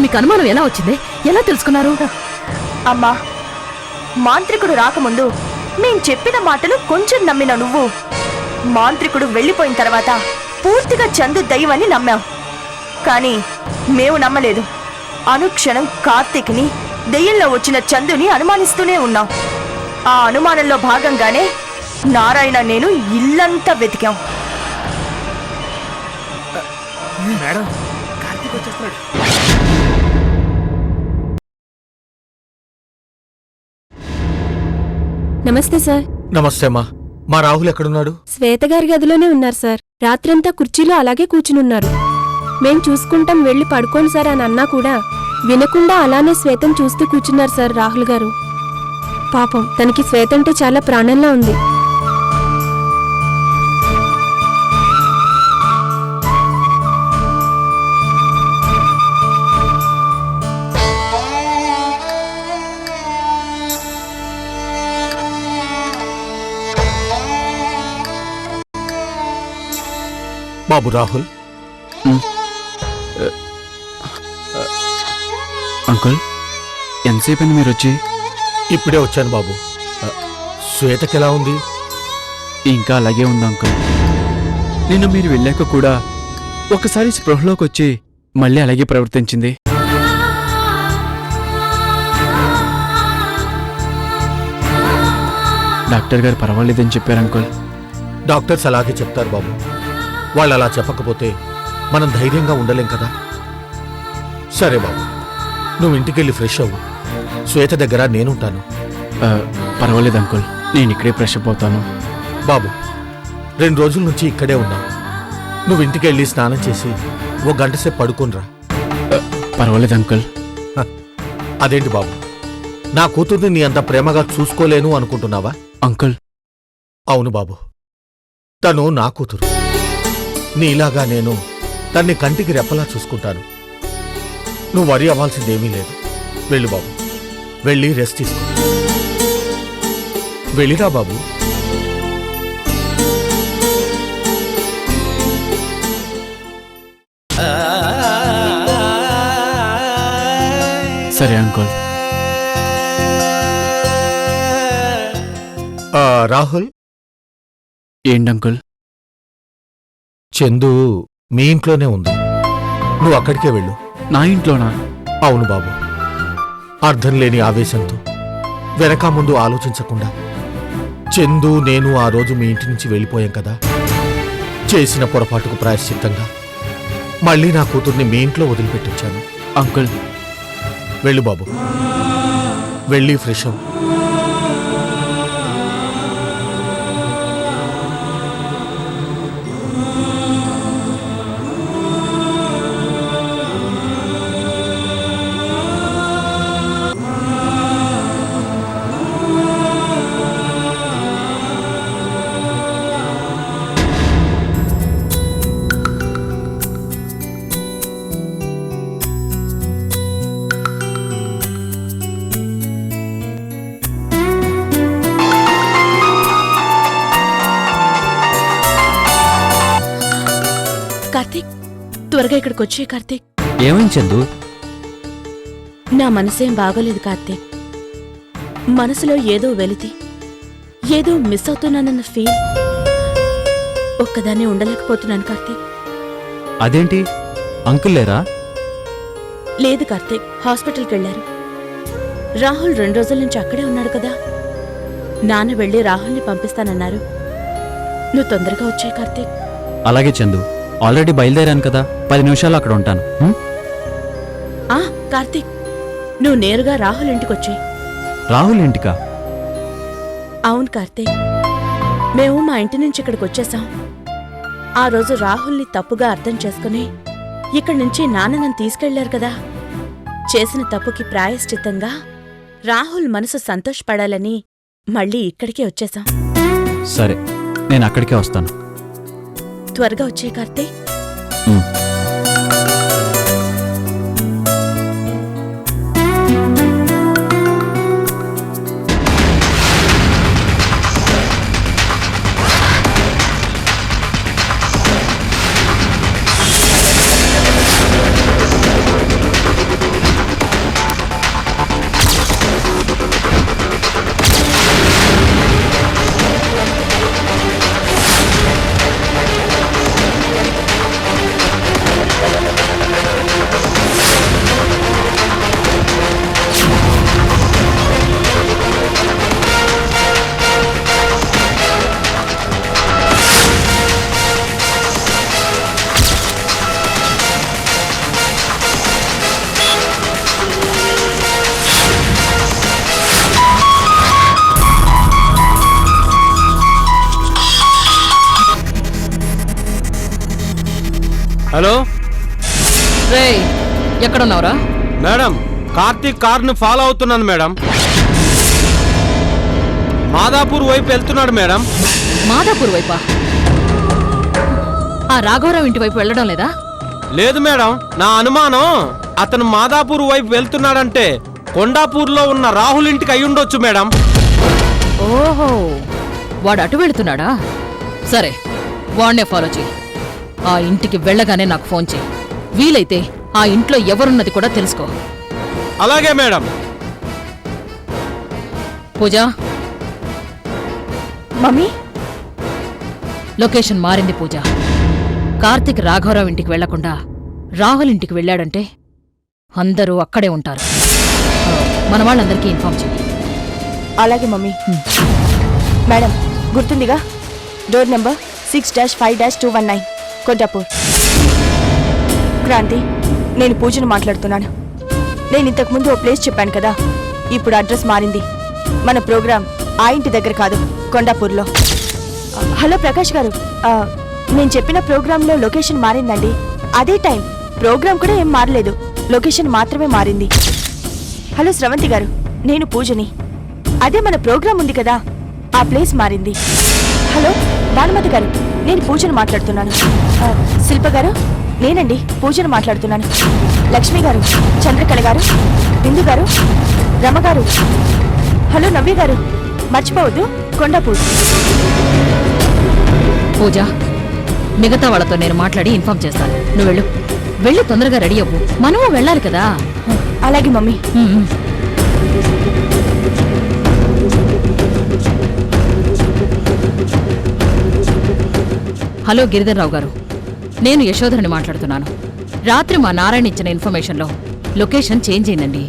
మీకు అనుమానం ఎలా వచ్చింది? ఎలా తెలుసుకున్నారు? అమ్మా, మాంత్రికుడు రాకముందు మేం చెప్పిన మాటలు కొంచెం నమ్మిన నువ్వు మాంత్రికుడు వెళ్ళిపోయిన తర్వాత పూర్తిగా చందు దైవని నమ్మావు. కానీ మేము నమ్మలేదు. అనుక్షణం కార్తీక్ని దెయ్యంలో వచ్చిన చందుని అనుమానిస్తూనే ఉన్నాం. ఆ అనుమానంలో భాగంగానే నారాయణ నేను ఇల్లంతా వెతికాం. మేడం, కార్తీక్ వచ్చేస్తున్నాడు. నమస్తే సార్. నమస్తే అమ్మా. మా రాహుల్ ఎక్కడున్నాడు? శ్వేత గారి గదిలోనే ఉన్నారు సార్. రాత్రంతా కుర్చీలో అలాగే కూర్చునున్నారు. మేం చూసుకుంటాం, వెళ్ళి పడుకోండి సార్ అని అన్నా కూడా వినకుండా అలానే శ్వేతం చూస్తూ కూర్చున్నారు సార్ రాహుల్ గారు. పాపం, తనకి శ్వేత అంటే చాలా ప్రాణంలా ఉంది. బాబు రాహుల్. అంకుల్, ఎంతసేపు అయింది మీరు వచ్చి? ఇప్పుడే వచ్చాను బాబు. శ్వేతకి ఎలా ఉంది? ఇంకా అలాగే ఉంది అంకుల్. నిన్న మీరు వెళ్ళాక కూడా ఒకసారి స్పృహలోకి వచ్చి మళ్ళీ అలాగే ప్రవర్తించింది. డాక్టర్ గారు పర్వాలేదని చెప్పారు అంకుల్. డాక్టర్స్ అలాగే చెప్తారు బాబు. వాళ్ళు అలా చెప్పకపోతే మనం ధైర్యంగా ఉండలేం కదా. సరే బాబు, నువ్వు ఇంటికెళ్ళి ఫ్రెష్ అవ్వు. శ్వేత దగ్గర నేనుంటాను. పర్వాలేదు అంకుల్, నేను ఇక్కడే ఫ్రెష్ అప్ అవుతాను. బాబు, 2 రోజుల నుంచి ఇక్కడే ఉన్నావు. నువ్వు ఇంటికెళ్ళి స్నానం చేసి 1 గంట సేపు పడుకోనరా. పర్వాలేదు అంకుల్. అదేంటి బాబు, నా కూతుర్ని నీ అంత ప్రేమగా చూసుకోలేను అనుకుంటున్నావా? అంకుల్. అవును బాబు, తను నా కూతురు. నీలాగా నేను తన్ని కంటికి రెప్పలా చూసుకుంటాను. నువ్వు వరి అవ్వాల్సిందేమీ లేదు. వెళ్ళు బాబు, వెళ్ళి రెస్ట్ తీసుకో. వెళ్ళిరా బాబు. సరే అంకుల్. రాహుల్. ఏంటి అంకుల్? చందు మీ ఇంట్లోనే ఉంది. నువ్వు అక్కడికే వెళ్ళు. నా ఇంట్లోనా? అవును బాబు. అర్థం లేని ఆవేశంతో వెనక ముందు ఆలోచించకుండా చందు నేను ఆ రోజు మీ ఇంటి నుంచి వెళ్ళిపోయాం కదా. చేసిన పొరపాటుకు ప్రాయశ్చిత్తంగా మళ్ళీ నా కూతుర్ని మీ ఇంట్లో వదిలిపెట్టొచ్చాను. అంకుల్. వెళ్ళు బాబు, వెళ్ళి ఫ్రెష్ అవ్వు. కార్తీక్, త్వరగా ఇక్కడికి వచ్చే. కార్తీక్, ఏమైంది చందు? నా మనసేం బాగోలేదు కార్తీక్. మనసులో ఏదో వెలితి, ఏదో మిస్ అవుతున్నానన్న ఫీల్. ఒక్కదాన్ని ఉండలేకపోతున్నాను కార్తీక్. అదేంటి, అంకుల్ లేరా? లేదు కార్తీక్, హాస్పిటల్కి వెళ్లారు. రాహుల్ 2 రోజుల నుంచి అక్కడే ఉన్నాడు కదా. నాన్న వెళ్ళి రాహుల్ని పంపిస్తానన్నారు. నువ్వు తొందరగా వచ్చాయి కార్తీక్. అలాగే చందు, ఆల్రెడీ బయలుదేరాను కదా, 10 నిమిషాలు అక్కడ ఉంటాను. కార్తీక్, నువ్వు నేరుగా రాహుల్ ఇంటికొచ్చాయి. రాహుల్ ఇంటికా? అవును కార్తీక్, మేము మా ఇంటి నుంచి ఇక్కడికి వచ్చేసాం. ఆ రోజు రాహుల్ని తప్పుగా అర్థం చేసుకుని ఇక్కడి నుంచి నాన్న నన్ను తీసుకెళ్లారు కదా. చేసిన తప్పుకి ప్రాయశ్చిత్తంగా రాహుల్ మనసు సంతోషపడాలని మళ్ళీ ఇక్కడికే వచ్చేసాం. సరే, నేను అక్కడికే వస్తాను. త్వరగా వచ్చే కార్తీక్. హలో రేయ్ ఎక్కడున్నావురా? మేడం, కార్తీక్ కార్ని ఫాలో అవుతున్నాను మేడం. మాదాపూర్ వైపు వెళ్తున్నాడు మేడం. మాదాపూర్ వైపా? ఆ రాఘవరావు ఇంటి వైపు వెళ్ళడం లేదా? లేదు మేడం, నా అనుమానం అతను మాదాపూర్ వైపు వెళ్తున్నాడంటే కొండాపూర్లో ఉన్న రాహుల్ ఇంటికి అయ్యుండొచ్చు మేడం. ఓహో, వాడు అటు వెళుతున్నాడా? సరే, వాడినే ఫాలో చెయ్యి. ఆ ఇంటికి వెళ్ళగానే నాకు ఫోన్ చెయ్యి. వీలైతే ఆ ఇంట్లో ఎవరున్నది కూడా తెలుసుకో. అలాగే మేడం. పూజ, మమ్మీ, లొకేషన్ మారింది పూజ. కార్తీక్ రాఘవరావు ఇంటికి వెళ్లకుండా రాహుల్ ఇంటికి వెళ్ళాడంటే అందరూ అక్కడే ఉంటారు. మన వాళ్ళందరికీ ఇన్ఫార్మ్ చెయ్యి. అలాగే మమ్మీ. మేడం, గుర్తుందిగా? Door number 6-5-219 Kondapur. క్రాంతి, నేను పూజను మాట్లాడుతున్నాను. నేను ఇంతకుముందు ఓ ప్లేస్ చెప్పాను కదా, ఇప్పుడు అడ్రస్ మారింది. మన ప్రోగ్రాం ఆ ఇంటి దగ్గర కాదు, కొండాపూర్లో. హలో ప్రకాష్ గారు, నేను చెప్పిన ప్రోగ్రాంలో లొకేషన్ మారిందండి. అదే టైం. ప్రోగ్రాం కూడా ఏం మారలేదు, లొకేషన్ మాత్రమే మారింది. హలో స్రవంతి గారు, నేను పూజని. అదే మన ప్రోగ్రాం ఉంది కదా, ఆ ప్లేస్ మారింది. హలో భానుమతి గారు, నేను పూజను మాట్లాడుతున్నాను. శిల్ప గారు, నేనండి పూజను మాట్లాడుతున్నాను. లక్ష్మి గారు, చంద్రకళ గారు, బిందు గారు, రమ గారు. హలో నవ్య గారు, మర్చిపోవద్దు, కొండాపూర్. పూజ, మిగతా వాళ్ళతో నేను మాట్లాడి ఇన్ఫార్మ్ చేస్తాను. నువ్వు వెళ్ళు. వెళ్ళి తొందరగా రెడీ అవ్వు. మనము వెళ్ళాలి కదా. అలాగే మమ్మీ. హలో గిరిధర్రావు గారు, నేను యశోధరని మాట్లాడుతున్నాను. రాత్రి మా నారాయణ ఇచ్చిన ఇన్ఫర్మేషన్లో లొకేషన్ చేంజ్ అయిందండి.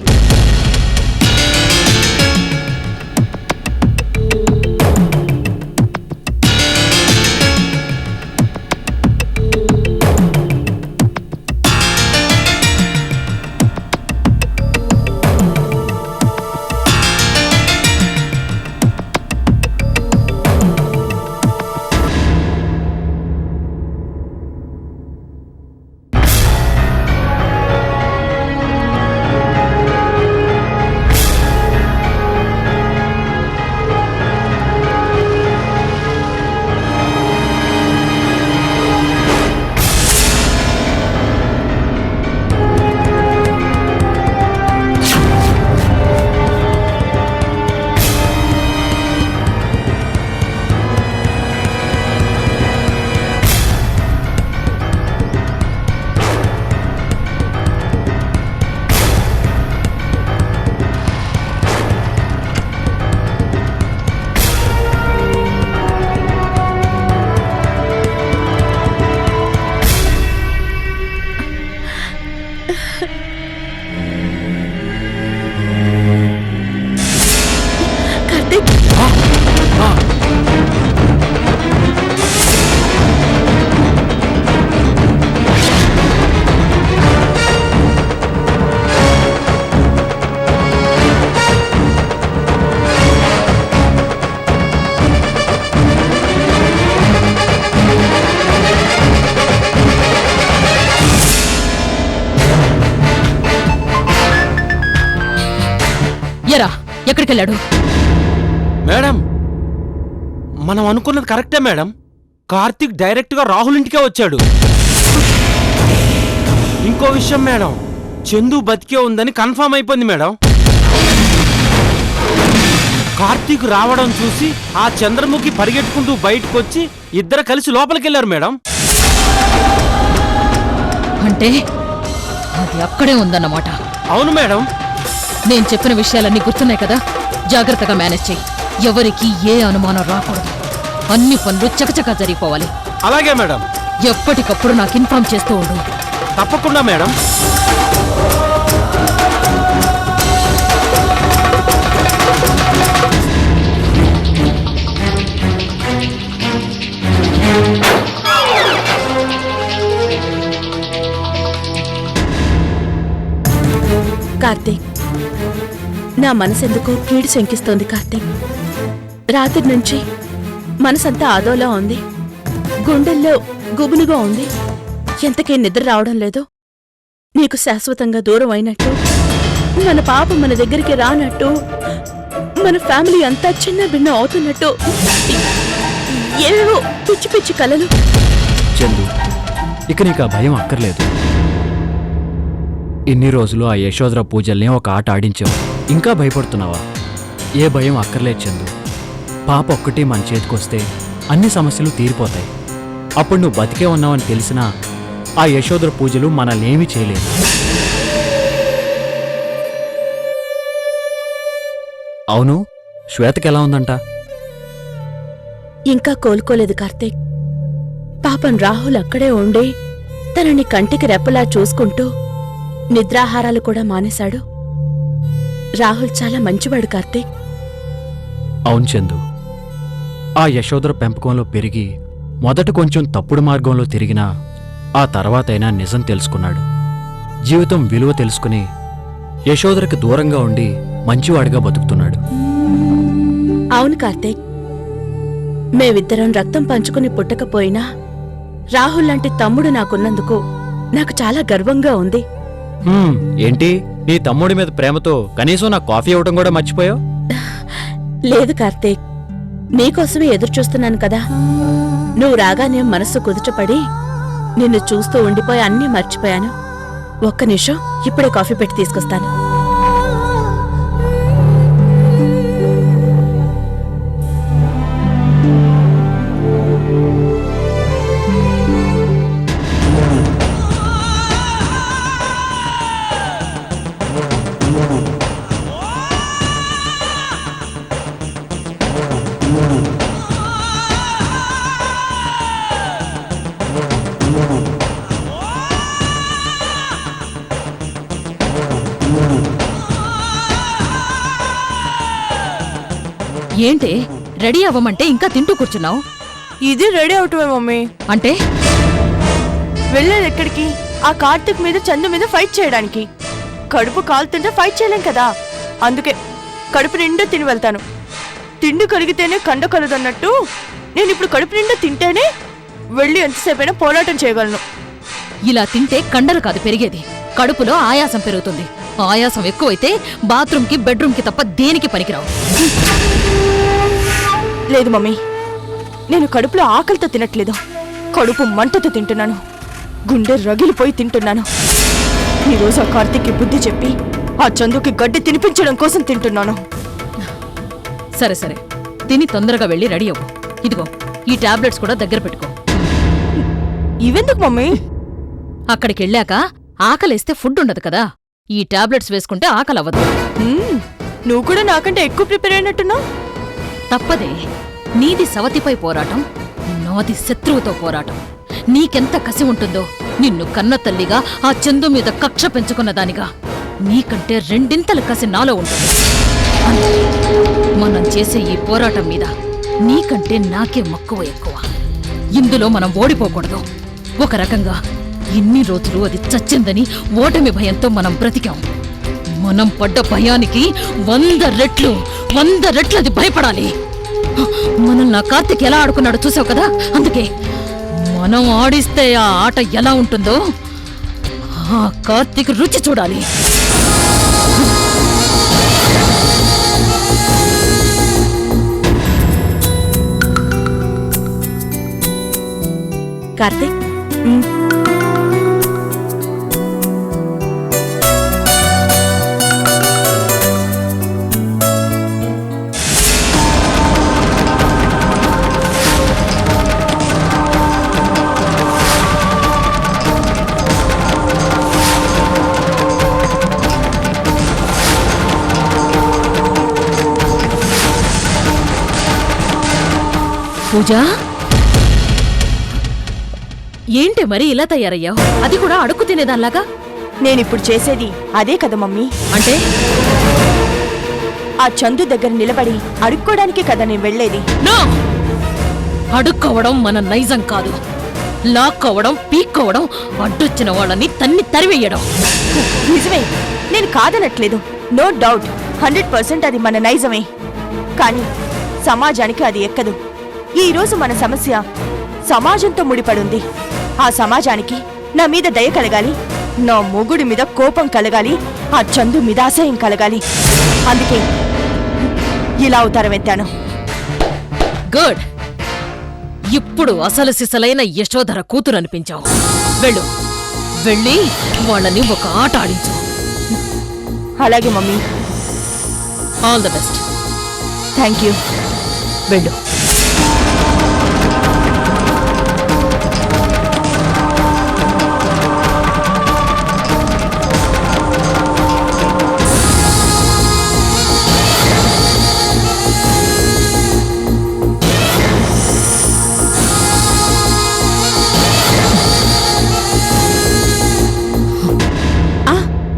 ఎరా, ఎక్కడికెళ్ళాడు? మేడం, మనం అనుకున్నది కరెక్టే మేడం. కార్తీక్ డైరెక్ట్ గా రాహుల్ ఇంటికే వచ్చాడు. ఇంకో విషయం మేడం, చందు బతికే ఉందని కన్ఫర్మ్ అయిపోయింది మేడం. కార్తీక్ రావడం చూసి ఆ చంద్రముఖి పరిగెట్టుకుంటూ బయటకు వచ్చి ఇద్దరు కలిసి లోపలికెళ్లారు మేడం. అంటే అది అక్కడే ఉందన్నమాట. అవును మేడం. నేను చెప్పిన విషయాలన్నీ గుర్తున్నాయి కదా? జాగ్రత్తగా మేనేజ్ చెయ్యి. ఎవరికి ఏ అనుమానం రాకూడదు. అన్ని పనులు చకచకా జరిగిపోవాలి. అలాగే మేడం. ఎప్పటికప్పుడు నాకు ఇన్ఫార్మ్ చేస్తూ ఉండు. తప్పకుండా మేడం. కార్తీక్, నా మనసెందుకో కీడు శంకిస్తోంది కార్తీక్. రాత్రి నుంచి మనసంతా ఆదోలా ఉంది, గుండెల్లో గుబులుగా ఉంది. ఎంతకీ నిద్ర రావడం లేదు. నీకు శాశ్వతంగా దూరం అయినట్టు, మన పాప మన దగ్గరికి రానట్టు, మన ఫ్యామిలీ అంతా చిన్న భిన్న అవుతున్నట్టు, ఏవేవో పిచ్చి పిచ్చి కలలు. చందు, ఇక నీకు ఆ భయం అక్కర్లేదు. ఇన్ని రోజులు ఆ యశోధర పూజల్ని ఒక ఆట ఆడించావు, ఇంకా భయపడుతున్నావా? ఏ భయం అక్కర్లేదు చందు. పాప ఒక్కటి మన చేతికొస్తే అన్ని సమస్యలు తీరిపోతాయి. అప్పుడు నువ్వు బతికే ఉన్నావని తెలిసినా ఆ యశోధర పూజలు మనల్ని ఏమీ చేయలేదు. అవును, శ్వేతకి ఎలా ఉందంట? ఇంకా కోలుకోలేదు కార్తీక్. పాపం రాహుల్ అక్కడే ఉండి తనని కంటికి రెప్పలా చూసుకుంటూ నిద్రాహారాలు కూడా మానేశాడు. రాహుల్ చాలా మంచివాడు కార్తీక్. అవును చందు, ఆ యశోధర పెంపకంలో పెరిగి మొదట కొంచెం తప్పుడు మార్గంలో తిరిగినా ఆ తర్వాతైనా నిజం తెలుసుకున్నాడు. జీవితం విలువ తెలుసుకుని యశోధరకి దూరంగా ఉండి మంచివాడిగా బతుకుతున్నాడు. అవును కార్తీక్, మేమిద్దరం రక్తం పంచుకుని పుట్టకపోయినా రాహుల్ లాంటి తమ్ముడు నాకున్నందుకు నాకు చాలా గర్వంగా ఉంది. ఏంటి, నీ తమ్ముడి మీద ప్రేమతో కనీసం నాకు కాఫీ ఇవ్వటం కూడా మర్చిపోయావు? లేదు కార్తీక్, నీకోసమే ఎదురుచూస్తున్నాను కదా. నువ్వు రాగానే మనస్సు కుదుటపడి నిన్ను చూస్తూ ఉండిపోయి అన్నీ మర్చిపోయాను. ఒక్క నిమిషం, ఇప్పుడే కాఫీ పెట్టి తీసుకొస్తాను. ఏంటి రెడీ అవ్వమంటే ఇంకా తింటూ కూర్చున్నావు? ఇది రెడీ అవటమే మమ్మీ. అంటే వెళ్ళేది ఎక్కడికి? ఆ కార్తిక్ మీద చందు మీద ఫైట్ చేయడానికి. కడుపు కాలుతుంటే ఫైట్ చేయలేం కదా, అందుకే కడుపు నిండా తిని వెళ్తాను. తిండి కలిగితేనే కండ కలదన్నట్టు నేను ఇప్పుడు కడుపు నిండా తింటేనే వెళ్ళి ఎంతసేపైనా పోరాటం చేయగలను. ఇలా తింటే కండలు కాదు పెరిగేది, కడుపులో ఆయాసం పెరుగుతుంది. ఆయాసం ఎక్కువైతే బాత్రూమ్కి బెడ్రూమ్కి తప్ప దేనికి పనికిరావు. లేదు మమ్మీ, నేను కడుపులో ఆకలితో తినట్లేదు, కడుపు మంటతో తింటున్నాను. గుండె రగిలిపోయి తింటున్నాను. ఈరోజు ఆ కార్తీక్కి బుద్ధి చెప్పి ఆ చందుకి గడ్డి తినిపించడం కోసం తింటున్నాను. సరే సరే, తిని తొందరగా వెళ్ళి రెడీ అవ్వు. ఇదిగో ఈ టాబ్లెట్స్ కూడా దగ్గర పెట్టుకో. ఇవెందుకు మమ్మీ? అక్కడికి వెళ్ళాక ఆకలేస్తే ఫుడ్ ఉండదు కదా, ఈ టాబ్లెట్స్ వేసుకుంటే ఆకలి అవ్వదు. నువ్వు కూడా నాకంటే ఎక్కువ ప్రిపేర్ అయినట్టున్నావు. తప్పదే, నీది సవతిపై పోరాటం, నాది శత్రువుతో పోరాటం. నీకెంత కసి ఉంటుందో నిన్ను కన్న తల్లిగా ఆ చందు మీద కక్ష పెంచుకున్న దానిగా నీకంటే రెండింతల కసి నాలో ఉంటుంది. అందుకే మనం చేసే ఈ పోరాటం మీద నీకంటే నాకే మక్కువ ఎక్కువ. ఇందులో మనం ఓడిపోకూడదు. ఒక రకంగా ఇన్ని రోజులు అది చచ్చిందని ఓటమి భయంతో మనం బ్రతికాం. మనం పడ్డ భయానికి 100 రెట్లు అది భయపడాలి. మనల్ని నా కార్తిక్ ఎలా ఆడుకున్నాడో చూసావు కదా, అందుకే మనం ఆడిస్తే ఆ ఆట ఎలా ఉంటుందో ఆ కార్తిక్ రుచి చూడాలి. కార్తీక్, పూజ, ఏంటి మరి ఇలా తయారయ్యావు? అది కూడా అడుక్కు తినేదాన్లాగా. నేనిప్పుడు చేసేది అదే కదా మమ్మీ. అంటే ఆ చందు దగ్గర నిలబడి అడుక్కోవడానికి కదా నేను వెళ్ళేది. నో! అడుక్కోవడం మన నైజం కాదు. లాక్కోవడం, పీక్కోవడం, అడ్డొచ్చిన వాళ్ళని తన్ని తరివేయడం. నిజమే, నేను కాదనట్లేదు. నో డౌట్, 100% అది మన నైజమే. కానీ సమాజానికి అది ఎక్కదు. ఈ రోజు మన సమస్య సమాజంతో ముడిపడుంది. ఆ సమాజానికి నా మీద దయ కలగాలి, నా మొగుడి మీద కోపం కలగాలి, ఆ చందు మీద అసహ్యం కలగాలి. అందుకే ఇలా అవతారం ఎత్తాను. గుడ్. ఇప్పుడు అసలు సిసలైన యశోధర కూతురు అనిపించావు. వెళ్ళు, వెళ్ళి వాళ్ళని ఒక ఆట ఆడించు. అలాగే mummy. All the best. Thank you. వెళ్ళు.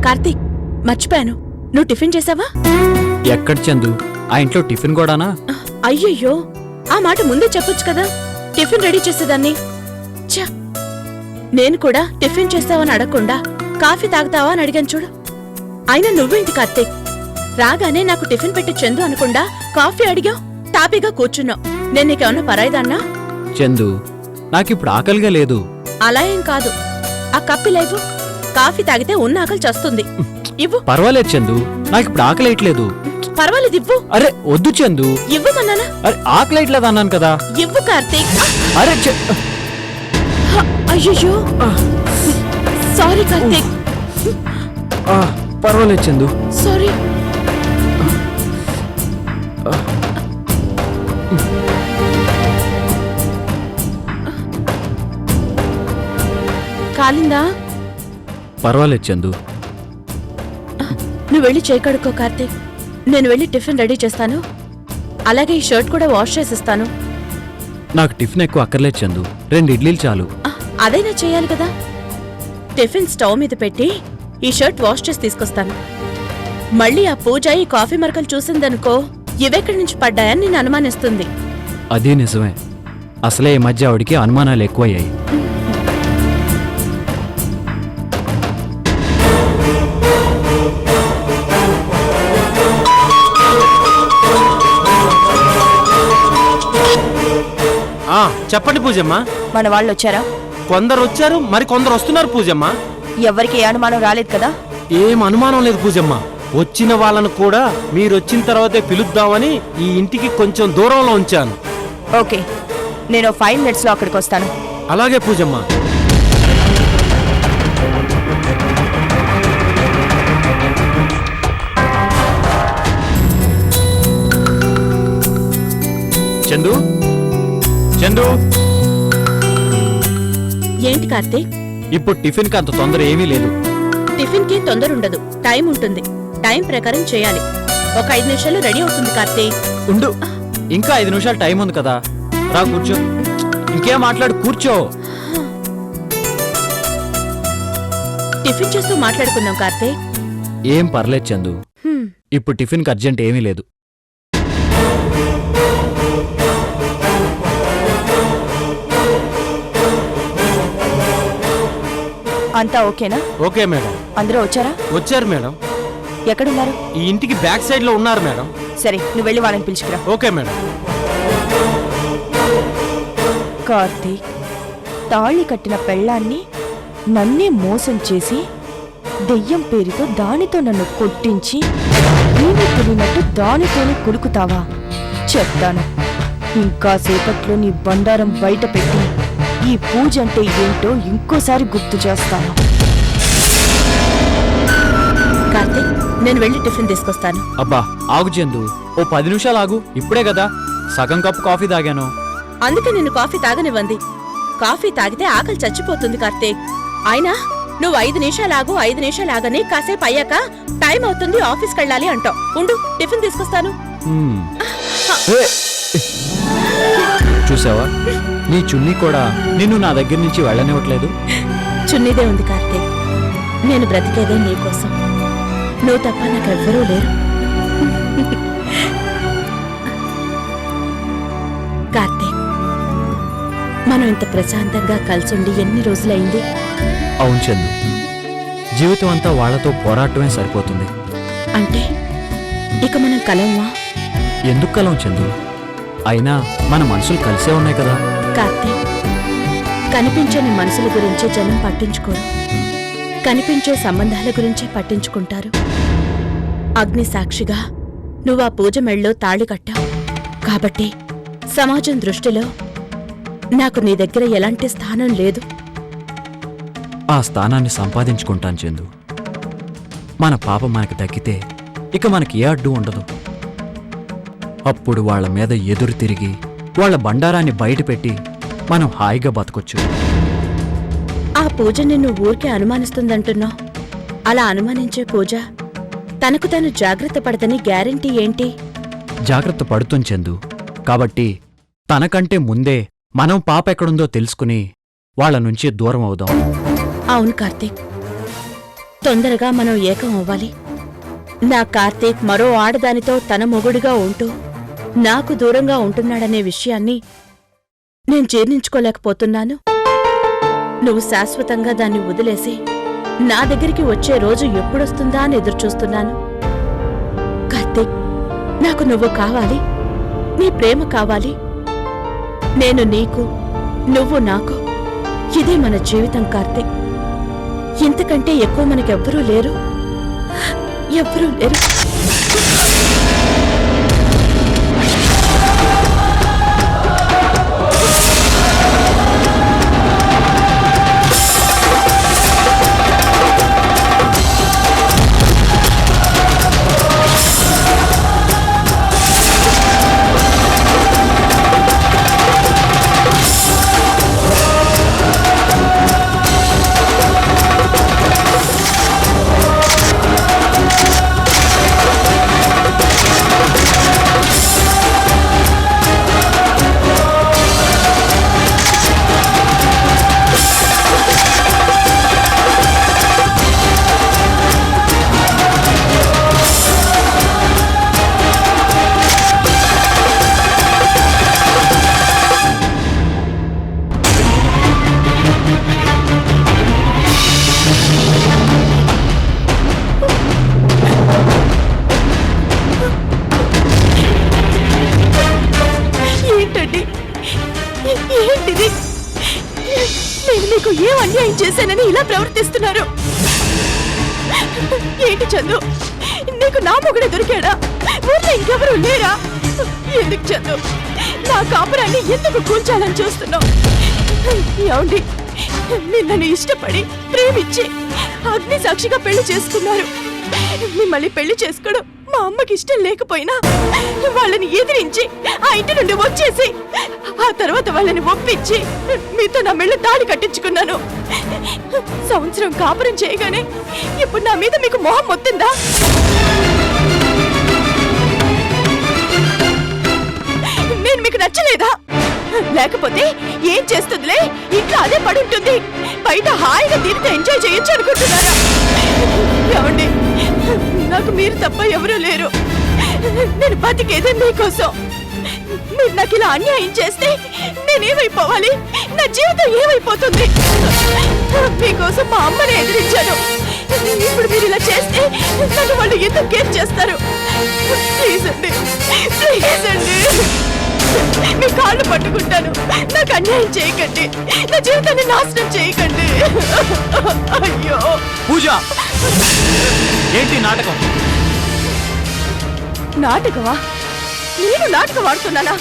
కార్తీక్, మర్చిపోయాను. నువ్వు టిఫిన్ చేసావా? ఎక్కడ చందు, ఆ ఇంట్లో టిఫిన్ కూడానా? అయ్యయ్యో, ఆ మాట ముందే చెప్పొచ్చు కదా. టిఫిన్ రెడీ చేసేదాన్ని. ఛ, నేను కూడా టిఫిన్ చేస్తావని అడగకుండా కాఫీ తాగుతావా అని అడిగాను చూడు. అయినా నువ్వేంటి కార్తీక్, రాగానే నాకు టిఫిన్ పెట్టి చందు అనకుండా కాఫీ అడిగావు, తాపీగా కూర్చున్నావు. నేను నీకేమన్నా పరాయిదాన్నా? చందు, నాకిప్పుడు ఆకలిగా లేదు. అలా ఏం కాదు. ఆ కప్పి లేవు, కాఫీ తాగితే ఉన్న ఆకలి చస్తుంది. ఇవ్వు. పర్వాలేదు చందు, నాకిప్పుడు ఆకలేయట్లేదు. పర్వాలేదు, ఇవ్వు. అరే వద్దు చందు. ఇవ్వమన్నానా? అరే ఆకలేయట్లేదు అన్నాను కదా. ఇవ్వు కార్తీక్. అరే అయ్యో, సారీ కార్తీక్. పర్వాలేదు చందు. సారీ. కాలిందా? పర్వాలేదు చందు. నువ్వు వెళ్ళి చేయి కడుక్కో కార్తీక్. నేను వెళ్ళి టిఫిన్ రెడీ చేస్తాను. అలాగే ఈ షర్ట్ కూడా వాష్ చేసిస్తాను. నాకు టిఫిన్ ఎక్కువ అక్కర్లేదు చందు, 2 ఇడ్లీలు చాలు. అదైనా చేయాలి కదా. టిఫిన్ స్టవ్ మీద పెట్టి ఈ షర్ట్ వాష్ చేసి తీసుకొస్తాను. మళ్ళీ ఆ పూజ ఈ కాఫీ మరకలు చూసిందనుకో, ఇవెక్కడి నుంచి పడ్డాయని నేను అనుమానిస్తుంది. అది నిజమే. అసలే ఈ మధ్య ఆవిడికి అనుమానాలు ఎక్కువయ్యాయి. చెప్పండి పూజమ్మ. మన వాళ్ళు వచ్చారా? కొందరు వచ్చారు, మరి కొందరు వస్తున్నారు పూజమ్మ. ఎవరికి ఏ అనుమానం రాలేదు కదా? ఏం అనుమానం లేదు పూజమ్మ. వచ్చిన వాళ్ళను కూడా మీరొచ్చిన తర్వాతే పిలుద్దామని ఈ ఇంటికి కొంచెం దూరంలో ఉంచాను. ఓకే, నేను 5 minutes లో అక్కడికి వస్తాను. అలాగే పూజమ్మ. చందు, చందు. ఏంటి కార్తీక్? ఇప్పుడు టిఫిన్ కి అంత తొందర ఏమీ లేదు. టిఫిన్ కి తొందర ఉండదు, టైం ఉంటుంది. టైం ప్రకారం చేయాలి. ఒక 5 నిమిషాలు రెడీ అవుతుంది కార్తీక్. ఉండు, ఇంకా 5 నిమిషాలు టైం ఉంది కదా. రా కూర్చో. ఇంకేం మాట్లాడు, కూర్చో. టిఫిన్ చేస్తూ మాట్లాడుకుందాం కార్తీక్. ఏం పర్లేదు చందు, ఇప్పుడు టిఫిన్ కి అర్జెంట్ ఏమీ లేదు. అంతా ఓకేనా? Okay madam. అందరూ వచ్చారా? వచ్చారు మేడం. ఎక్కడున్నారు? ఈ ఇంటికి బ్యాక్ సైడ్ లో ఉన్నారు మేడం. సరే, నువ్వు వెళ్ళి వాళ్ళని పిలుచుకురా. Okay madam. కార్తీక్, తాళి కట్టిన పెళ్ళాన్ని నన్నే మోసం చేసి దెయ్యం పేరుతో దానితో నన్ను కొట్టించి ఏమీ తెలియనట్టు దానితోనే కొడుకుతావా? చెప్తాను. ఇంకా సేపట్లో నీ బండారం బయట పెట్టి ఈ పూజ అంటే ఏంటో ఇంకోసారి గుర్తు చేస్తాను. కార్తీక్, నేను వెళ్ళి టిఫిన్ తీసుకొస్తాను. అబ్బా ఆగు చందు, ఓ 10 నిమిషాలు ఆగు. ఇప్పుడే కదా సగం కప్పు కాఫీ తాగాను. అందుకే నేను కాఫీ తాగనివ్వంది. కాఫీ తాగితే ఆకలి చచ్చిపోతుంది కార్తీక్. అయినా నువ్వు 5 నిమిషాలు ఆగు, 5 నిమిషాలు ఆగని కాసేపు అయ్యాక టైం అవుతుంది, ఆఫీస్కి వెళ్ళాలి అంటావు. ఉండు, టిఫిన్ తీసుకొస్తాను. చూసావా, నీ చున్నీ కూడా నిన్ను నా దగ్గర నుంచి వెళ్ళనివ్వట్లేదు. చున్నీదే ఉంది కార్తీక్. నేను బ్రతికేదే నీకోసం. నువ్వు తప్ప నాకెవ్వరూ లేరు. కార్తీక్, మనం ఇంత ప్రశాంతంగా కలిసుండి ఎన్ని రోజులైంది? అవును చందు, జీవితం అంతా వాళ్లతో పోరాటమే సరిపోతుంది. అంటే ఇక మనం కలవమా? ఎందుకు కలం చందు? అయినా మన మనసులు కలిసే ఉన్నాయి కదా. కార్తీక్, కనిపించని మనసుల గురించి జనం పట్టించుకోరు, కనిపించే సంబంధాల గురించే పట్టించుకుంటారు. అగ్ని సాక్షిగా నువ్వా పూజ మెళ్ళో తాళి కట్టావు కాబట్టి సమాజం దృష్టిలో నాకు నీ దగ్గర ఎలాంటి స్థానం లేదు. ఆ స్థానాన్ని సంపాదించుకుంటాను చందు. మన పాప మనకి దక్కితే ఇక మనకి ఏ అడ్డు ఉండదు. అప్పుడు వాళ్ళ మీద ఎదురు తిరిగి వాళ్ళ బండారాన్ని బయటపెట్టి మనం హాయిగా బతకొచ్చు. ఆ పూజ నిన్ను ఊరికే అనుమానిస్తుందంటున్నావు. అలా అనుమానించే పూజ తనకు తాను జాగ్రత్త పడదని గ్యారంటీ ఏంటి? జాగ్రత్త పడుతుంది చందు. కాబట్టి తనకంటే ముందే మనం పాప ఎక్కడుందో తెలుసుకుని వాళ్ళ నుంచి దూరం అవుదాం. అవును కార్తీక్, తొందరగా మనం ఏకం అవ్వాలి. నా కార్తీక్ మరో ఆడదానితో తన మొగుడిగా ఉంటూ నాకు దూరంగా ఉంటున్నాడనే విషయాన్ని నేను జీర్ణించుకోలేకపోతున్నాను. నువ్వు శాశ్వతంగా దాన్ని వదిలేసి నా దగ్గరికి వచ్చే రోజు ఎప్పుడొస్తుందా అని ఎదురుచూస్తున్నాను. కార్తీక్, నాకు నువ్వు కావాలి, నీ ప్రేమ కావాలి. నేను నీకు, నువ్వు నాకు. ఇదే మన జీవితం కార్తీక్. ఇంతకంటే ఎక్కువ మనకెవ్వరూ లేరు, ఎవ్వరూ లేరు. ఏంటిది? నేను నీకు ఏం అన్యాయం చేశానని ఇలా ప్రవర్తిస్తున్నారు? ఏంటి చందు, నీకు నా మొగుడే దొరికాడా? ఊళ్ళో ఇంకెవరూ లేరా? ఎందుకు చందు నా కాపురాన్ని ఎందుకు కూల్చాలని చూస్తున్నావు? ఏమండి, నిన్నను ఇష్టపడి ప్రేమించి అగ్ని సాక్షిగా పెళ్లి చేసుకున్నారు. మిమ్మల్ని పెళ్లి చేసుకోవడం మా అమ్మకి ఇష్టం లేకపోయినా వాళ్ళని ఎదిరించి ఆ ఇంటి నుండి వచ్చేసి ఆ తర్వాత వాళ్ళని ఒప్పించి మీతో నా మెళ్ళ తాళి కట్టించుకున్నాను. సంవత్సరం కాపురం చేయగానే ఇప్పుడు నా మీద మీకు మోహం మొత్తుందా? నేను మీకు నచ్చలేదా? లేకపోతే ఏం చేస్తుందిలే, ఇంట్లో అదే పడుంటుంది, బయట హాయిగా దీనితో ఎంజాయ్ చేయొచ్చు అనుకుంటున్నారా? ఏమండి, నాకు మీరు తప్ప ఎవరూ లేరు. నేను బతికేదే మీకోసం. మీరు నాకు ఇలా అన్యాయం చేస్తే నేనేమైపోవాలి? నా జీవితం ఏమైపోతుంది? మీకోసం మా అమ్మని ఎదిరించాను. ఇప్పుడు మీరు ఇలా చేస్తే నన్ను వాళ్ళు ఎందుకు కేర్ చేస్తారు? ప్లీజ్ అండి, ప్లీజ్ అండి, మీ కాళ్ళు పట్టుకుంటాను. నాకు అన్యాయం చేయకండి, నా జీవితాన్ని నాశనం చేయకండి. అయ్యో పూజ, ఏంటి నాటకం? నాటకమా? నేను నాటకం ఆడుతున్నానా?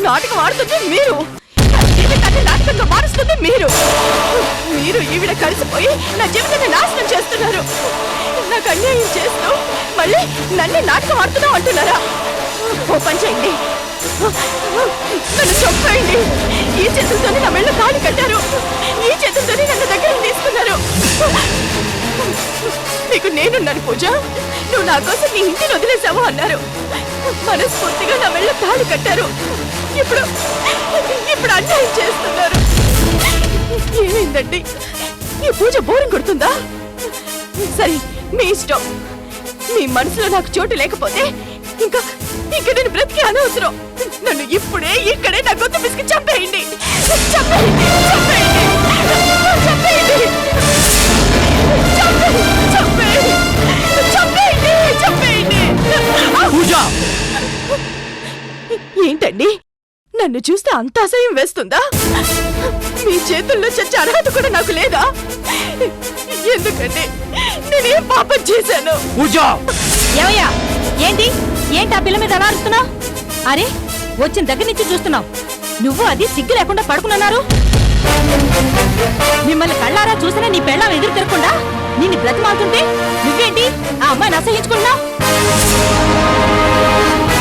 నాటకం ఆడుతుంది మీరు, జీవితాన్ని నాటకంగా మారుస్తుంది మీరు. మీరు ఈవిడ కలిసిపోయి నా జీవితాన్ని నాశనం చేస్తున్నారు. నాకు అన్యాయం చేస్తూ మళ్ళీ నన్ను నాటకం ఆడుతున్నావు అంటున్నారా? ఓ పని చేయండి, నన్ను చంపేయండి. ఈ చేతులతోనే నా మెళ్ళ తాళి కట్టారు, ఈ చేతులతోనే నన్ను దగ్గర తీసుకున్నారు. నీకు నేనున్నాను పూజ, నువ్వు నా కోసం నీ ఇంటిని వదిలేసావు అన్నారు. మనస్ఫూర్తిగా నా మెళ్ళ తాళి కట్టారు. ఇప్పుడు ఇప్పుడు అన్యాయం చేస్తున్నారు. ఏమైందండి? ఈ పూజ బోరింగ్ కొడుతుందా? సరే, మీ ఇష్టం. మీ మనసులో నాకు చోటు లేకపోతే ఇంకా ఇంకా నేను బ్రతికి అనవసరం. నన్ను ఇప్పుడే ఇక్కడే నా గొంతు పిసికి చంపేయండి, చంపేయండి, చంపేయండి, చంపేయండి, చంపేయండి, చంపేయండి, చంపేయండి. పూజ, ఏంటండి, నన్ను చూస్తే అంత అసహ్యం వేస్తుందా? మీ చేతుల్లో చచ్చే అర్హత కూడా నాకు లేదా? ఎందుకంటే నేనేం పాపం చేశాను? పూజ ఏమయ్యా ఏంటి ఏంటి ఆ పిల్ల మీద అలా అరుస్తున్నావు? అరే వచ్చిన దగ్గర నుంచి చూస్తున్నావు, నువ్వు అది సిగ్గు లేకుండా పడుకున్నారు. మిమ్మల్ని కళ్ళారా చూసినా నీ పెళ్ళాం ఎదురు తిరగకుండా నిన్ను బ్రతిమాలుతుంటే నువ్వేంటి ఆ అమ్మాయిని అసహించుకున్నావు?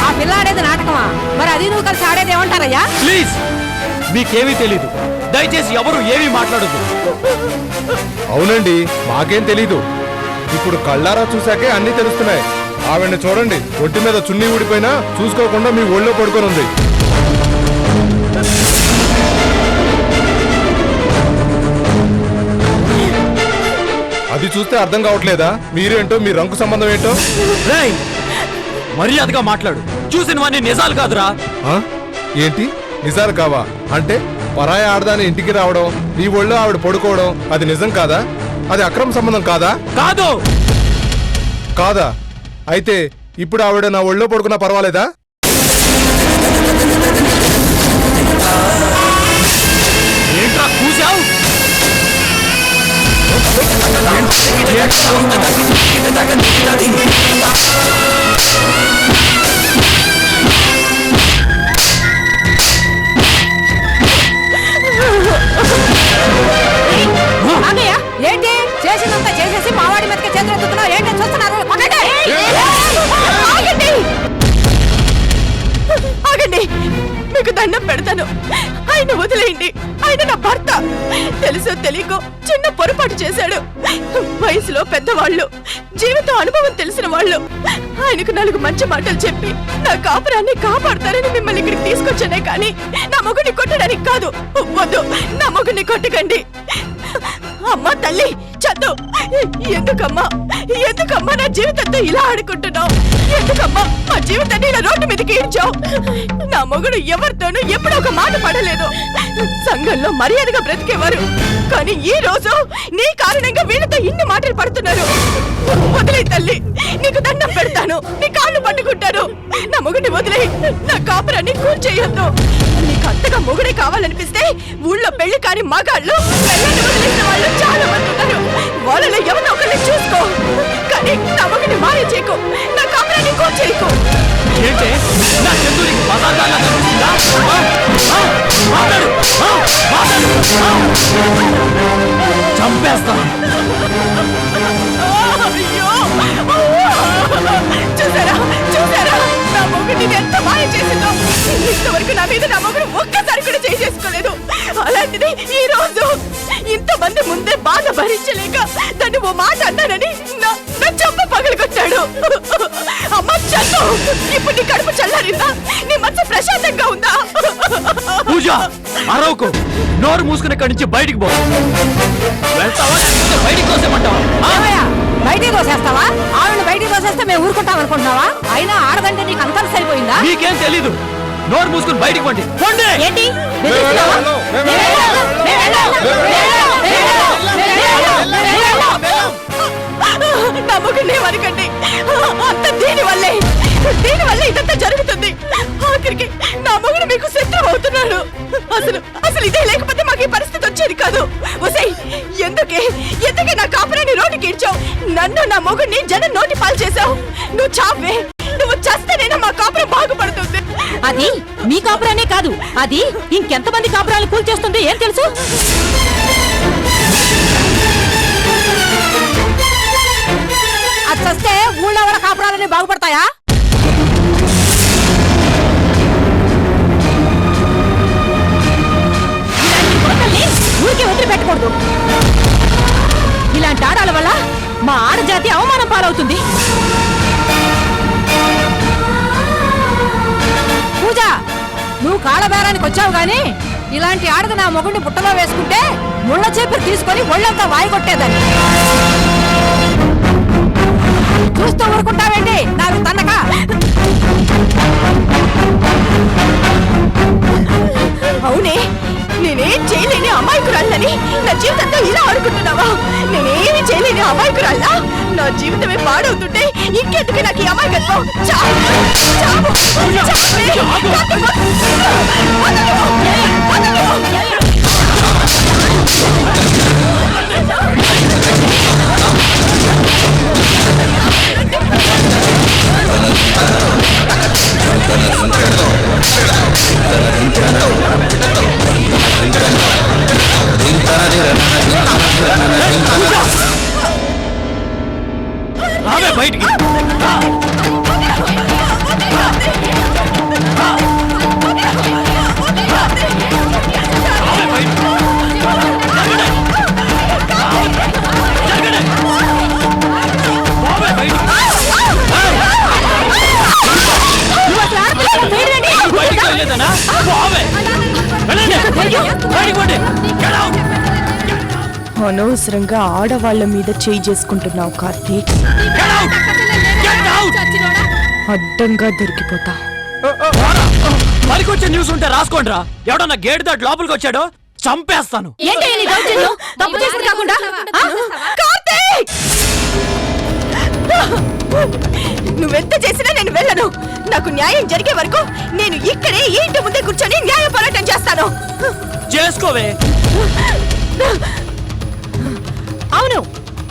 ఆ పిల్ల ఆడేది నాటకమా? మరి అది నువ్వు కలిసి ఆడేది ఏమంటారయ్యా? ప్లీజ్, మీకేమీ తెలీదు. దయచేసి ఎవరు ఏమీ మాట్లాడదు. అవునండి, మాకేం తెలీదు. ఇప్పుడు కళ్ళారా చూశాకే అన్నీ తెలుస్తున్నాయి. ఆవిడ్ని చూడండి, ఒంటి మీద చున్నీ ఊడిపోయినా చూసుకోకుండా మీ ఒళ్ళో పడుకొని ఉంది. అది చూస్తే అర్థం కావట్లేదా మీరేంటో మీ రంకు సంబంధం ఏంటో? రేయ్, మర్యాదగా మాట్లాడు. చూసినవన్నీ నిజాలు కాదురా. ఆ? ఏంటి నిజాలు కావా? అంటే పరాయి ఆడదాని ఇంటికి రావడం, నీ ఒళ్ళో ఆవిడ పడుకోవడం అది నిజం కాదా? అది అక్రమ సంబంధం కాదా? కాదు. కాదా? అయితే ఇప్పుడు ఆవిడ నా ఒళ్ళో పడుకున్నా పర్వాలేదా? ఏంట్రా కూసావు? ఏంటి చేసినంత చేసేసి మావాడి మీదకి చేతులు ఎత్తుతున్నావు? ఏంటి చూస్తున్నారు? ఆగండి, మీకు దండం పెడతాను. ఆయన వదిలేయండి. ఆయన నా భర్త. తెలుసో తెలియకో చిన్న పొరపాటు చేశాడు. వయసులో పెద్దవాళ్ళు, జీవితం అనుభవం తెలిసిన వాళ్ళు ఆయనకు 4 మంచి మాటలు చెప్పి నా కాపురాన్ని కాపాడతారని మిమ్మల్ని ఇక్కడికి తీసుకొచ్చానే కానీ నా మొగుడిని కొట్టడానికి కాదు. వద్దు, నా మొగుడిని కొట్టకండి. అమ్మా తల్లి చద్దు. ఎందుకమ్మా నా జీవితంతో ఇలా ఆడుకుంటున్నావు? ఎందుకమ్మా మా జీవితాన్ని ఇలా రోడ్డు మీదకి ఈడ్చావు? నా మొగుడు ఎవరితోనూ ఎప్పుడూ ఒక మాట పడలేదు. సంఘంలో మర్యాదగా బ్రతికేవారు. కానీ ఈ రోజు నీ కారణంగా వీళ్ళతో ఇన్ని మాటలు పడుతున్నారు. వదిలే తల్లి, నీకు దండం పెడతాను. నీ కాళ్ళు పట్టుకుంటాను. నా మొగుడిని వదిలే. నా కాపురాన్ని కూల్చేయొద్దు. నీకు అంతగా మొగుడే కావాలనిపిస్తే ఊళ్ళో పెళ్లి కాని మగాళ్ళు, పెళ్ళని వదిలేసిన వాళ్ళు చాలా మంది ఉన్నారు. వాళ్ళలో ఎవరినో ఒకరిని చూసుకో. కానీ నా మొగుడిని మారే చేయకు. నా కాపురాన్ని కూల్చేయకు. ఏంటే నా చందు నీకు బజార్దారులా కనిపిస్తుందా? మాట్లాడు. చంపేస్తా. చూసారా నా మొగుడిని ఎంత మాయ చేసిందో? ఇంతవరకు నా మీద నా మొగుడు ఒక్కసారి కూడా చేసుకోలేదు. అలాంటిది ఈ రోజు ఇంతమంది ముందే బాధ భరించలేక దాన్ని ఓ మాట అన్నానని నా చెంప పగలగొట్టాడు. అమ్మ చల్లు, ఇప్పుడు నీ కడుపు చల్లారిందా? నీ మనసు ప్రశాంతంగా ఉందా? పూజ, అరవకు. నోరు మూసుకుని ఇక్కడి నుంచి బయటికి పో. వెళ్తావా లేకపోతే బయటికి తోసేమంటావా? బయటికి తోసేస్తావా? ఆవిడ బయటికి తోసేస్తే మేము ఊరుకుంటాం అనుకుంటున్నావా? అయినా ఆడదంటే నీకు అంతా సరిపోయిందా? నీకేం తెలీదు. నోరు మూసుకుని బయటికి పండి. ఏంటి నా మొగుడిని ఏమనకండి. అంత దీనివల్లే ఇదంతా జరుగుతుంది. ఆఖరికి నా మొగుడు మీకు శత్రువు అవుతున్నాడు. అసలు ఇదే లేకపోతే మాకు ఈ పరిస్థితి వచ్చేది కాదు. ఒసేయ్, ఎందుకే నా కాపురాన్ని రోడ్డుకి ఇడ్చావు? నన్ను నా మొగుడిని జనం నోటి పాలు చేశావు. నువ్వు చావే. నువ్వు చస్తేనేనా మా కాపురం బాగుపడుతుంది. అది మీ కాపురానే కాదు, అది ఇంకెంతమంది కాపురాలు కూల్చేస్తుందో ఏం తెలుసు? అది చస్తే ఊళ్ళో వాళ్ళ కాపురాలన్నీ బాగుపడతాయా? ఊరికే వదిలిపెట్టకూడదు. ఇలాంటి ఆడాల వల్ల మా ఆడజాతి అవమానం పాలవుతుంది. పూజ, నువ్వు కాళ్ళబేరానికి వచ్చావు గాని ఇలాంటి ఆడది నా మొగుడిని బుట్టలో వేసుకుంటే ముళ్ళ చేపలు తీసుకొని ఒళ్ళంతా వాయిగొట్టేదాన్ని. చూస్తూ ఊరుకుంటావేంటి? నాకు తన్నక. అవునే, నేనేం చేయలేని అమాయకురాళ్ళని నా జీవితంతో ఇలా ఆడుకుంటున్నావా? నేనేమి చేయలేని అమాయకురాళ్ళ? నా జీవితమే పాడవుతుంటే ఇంకెందుకు నాకు ఈ అమాయకత్వం? చావు. అనవసరంగా ఆడవాళ్ల మీద చేయి చేసుకుంటున్నావు కార్తీక్. అడ్డంగా దొరికిపోతా. పనికొచ్చే న్యూస్ ఉంటే రాసుకోండి రా. ఎవడన్నా గేట్ దాటి లోపలికి వచ్చాడో చంపేస్తాను. నువ్వెంత చేసినా నేను వెళ్ళను. నాకు న్యాయం జరిగే వరకు నేను ఇక్కడే ఈ ఇంటి ముందే కూర్చొని న్యాయ పోరాటం చేస్తాను. చేసుకోవే. అవును,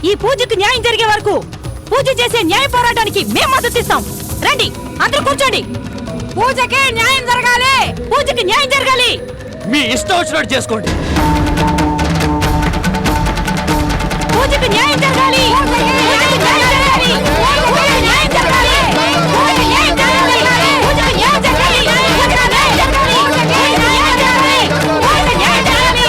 ఈ పూజకి న్యాయం జరిగే వరకు పూజ చేసే న్యాయ పోరాటానికి మేము మద్దతు ఇస్తాం. రండి, అందరూ కూర్చోండి. పూజకే న్యాయం జరగాలి, పూజకి న్యాయం జరగాలి. మీ ఇష్టం వచ్చినట్టు చేసుకోండి. పూజకి న్యాయం జరగాలి, పూజకి న్యాయం జరగాలి, పూజకి న్యాయం జరగాలి, పూజకి న్యాయం జరగాలి, పూజకి న్యాయం జరగాలి, పూజకి న్యాయం జరగాలి, పూజకి న్యాయం జరగాలి, పూజకి న్యాయం జరగాలి.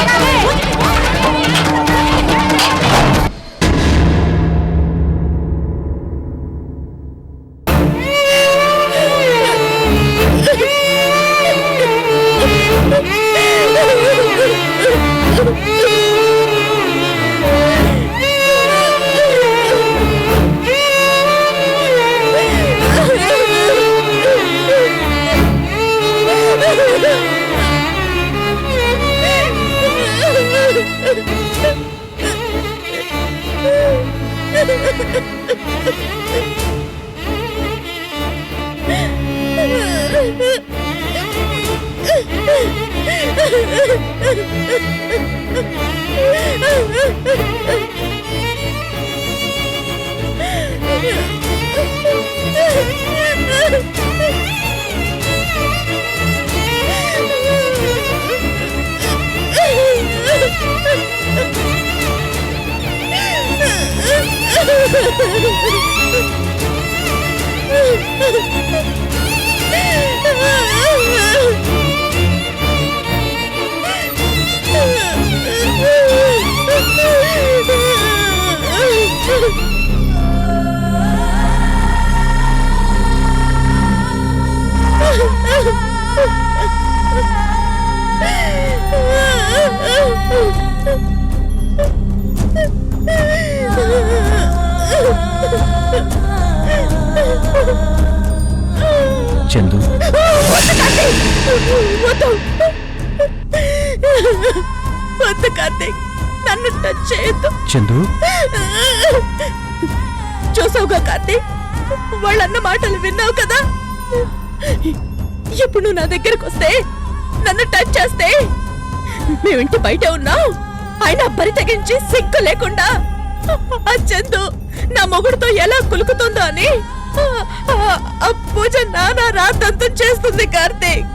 చందు, వద్దు కార్తీక్, నన్ను టచ్ చేయొద్దు. చందు, చూసావుగా కార్తీక్, వాళ్ళన్న మాటలు విన్నావు కదా. ఇప్పుడు నువ్వు నా దగ్గరకు వస్తే, నన్ను టచ్ చేస్తే, మేమింటి బయట ఉన్నావు, ఆయన బరి తెగించి సిగ్గు లేకుండా ఆ చందు నా మొగుడుతో ఎలా కులుకుతుందో అని ఆ పూజ నానా రాతంతం చేస్తుంది కార్తీక్.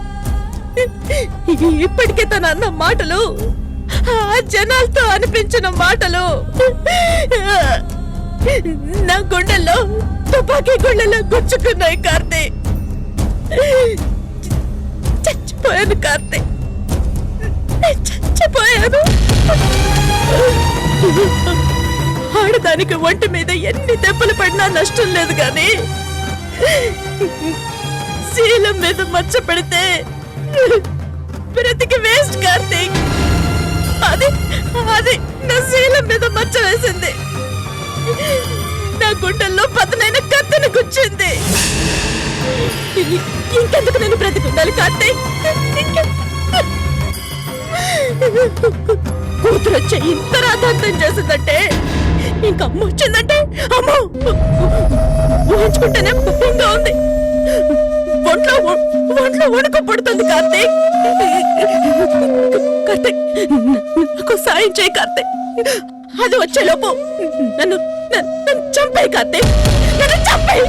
ఇప్పటికే తన అన్న మాటలు, ఆ జనాలతో అనిపించిన మాటలు నా గుండెల్లో తుపాకీ గుండెలో గుచ్చుకున్నాయి కార్తీక్. చచ్చిపోయాను కార్తీక్, చచ్చిపోయాను. ఆడదానికి ఒంటి మీద ఎన్ని దెబ్బలు పడినా నష్టం లేదు గాని, శీలం మీద మచ్చ పెడితే బ్రతికి వేస్ట్ కార్తీక్. అది అది నా శీలం మీద మచ్చ వేసింది, నా గుండెల్లో పదునైన కత్తిని గుచ్చింది. ఇంకెందుకు నేను బ్రతికుండాలి కార్తీక్? కూతురు వచ్చి ఇంత రాధాంతం చేసిందంటే, ఇంకా అమ్మ వచ్చిందంటే, అమ్మో ఊహించుకుంటేనే భయంగా ఉంది. ఒంట్లో వణుకు పడుతుంది కార్తీక్. కార్తీక్, నాకు సాయం చేయి కార్తీక్. అది వచ్చేలోపు నన్ను చంపేయి కార్తీక్, నన్ను చంపేయి.